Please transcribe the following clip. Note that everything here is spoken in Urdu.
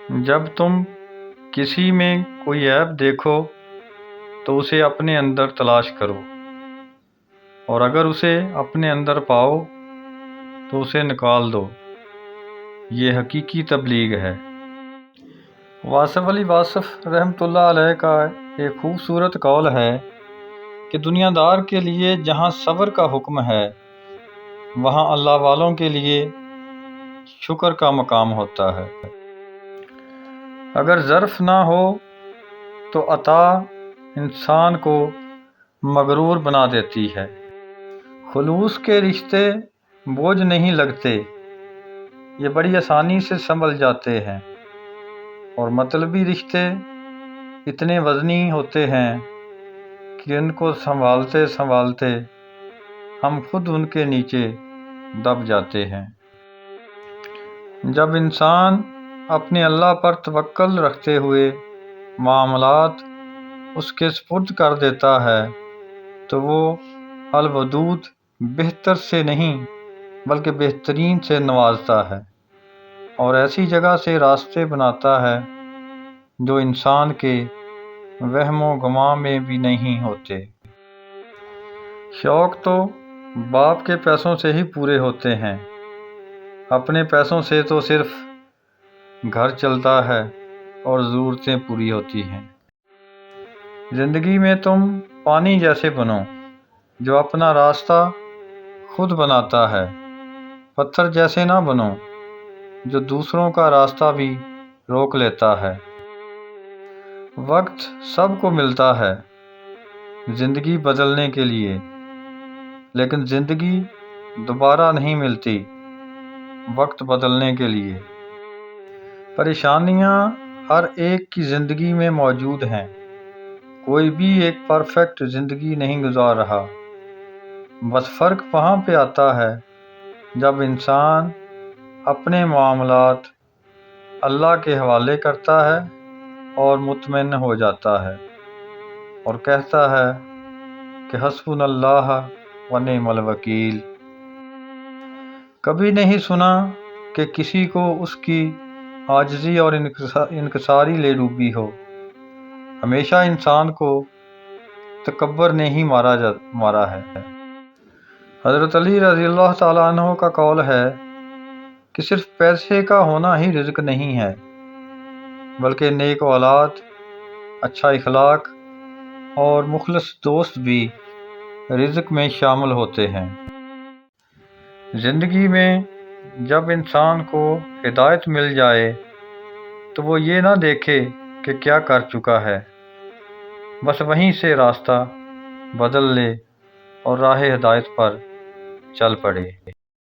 جب تم کسی میں کوئی عیب دیکھو تو اسے اپنے اندر تلاش کرو، اور اگر اسے اپنے اندر پاؤ تو اسے نکال دو۔ یہ حقیقی تبلیغ ہے۔ واصف علی واصف رحمۃ اللہ علیہ کا ایک خوبصورت قول ہے کہ دنیا دار کے لیے جہاں صبر کا حکم ہے وہاں اللہ والوں کے لیے شکر کا مقام ہوتا ہے۔ اگر ظرف نہ ہو تو عطا انسان کو مغرور بنا دیتی ہے۔ خلوص کے رشتے بوجھ نہیں لگتے، یہ بڑی آسانی سے سنبھل جاتے ہیں، اور مطلبی رشتے اتنے وزنی ہوتے ہیں کہ ان کو سنبھالتے سنبھالتے ہم خود ان کے نیچے دب جاتے ہیں۔ جب انسان اپنے اللہ پر توکل رکھتے ہوئے معاملات اس کے سپرد کر دیتا ہے تو وہ الودود بہتر سے نہیں بلکہ بہترین سے نوازتا ہے، اور ایسی جگہ سے راستے بناتا ہے جو انسان کے وہم و گمان میں بھی نہیں ہوتے۔ شوق تو باپ کے پیسوں سے ہی پورے ہوتے ہیں، اپنے پیسوں سے تو صرف گھر چلتا ہے اور ضرورتیں پوری ہوتی ہیں۔ زندگی میں تم پانی جیسے بنو جو اپنا راستہ خود بناتا ہے، پتھر جیسے نہ بنو جو دوسروں کا راستہ بھی روک لیتا ہے۔ وقت سب کو ملتا ہے زندگی بدلنے کے لیے، لیکن زندگی دوبارہ نہیں ملتی وقت بدلنے کے لیے۔ پریشانیاں ہر ایک کی زندگی میں موجود ہیں، کوئی بھی ایک پرفیکٹ زندگی نہیں گزار رہا۔ بس فرق وہاں پہ آتا ہے جب انسان اپنے معاملات اللہ کے حوالے کرتا ہے اور مطمئن ہو جاتا ہے اور کہتا ہے کہ حسبنا اللہ و نعم الوکیل۔ کبھی نہیں سنا کہ کسی کو اس کی عاجزی اور انکساری لے ڈوبی ہو، ہمیشہ انسان کو تکبر نے ہی مارا ہے۔ حضرت علی رضی اللہ تعالیٰ عنہ کا قول ہے کہ صرف پیسے کا ہونا ہی رزق نہیں ہے، بلکہ نیک اولاد، اچھا اخلاق اور مخلص دوست بھی رزق میں شامل ہوتے ہیں۔ زندگی میں جب انسان کو ہدایت مل جائے تو وہ یہ نہ دیکھے کہ کیا کر چکا ہے، بس وہیں سے راستہ بدل لے اور راہ ہدایت پر چل پڑے۔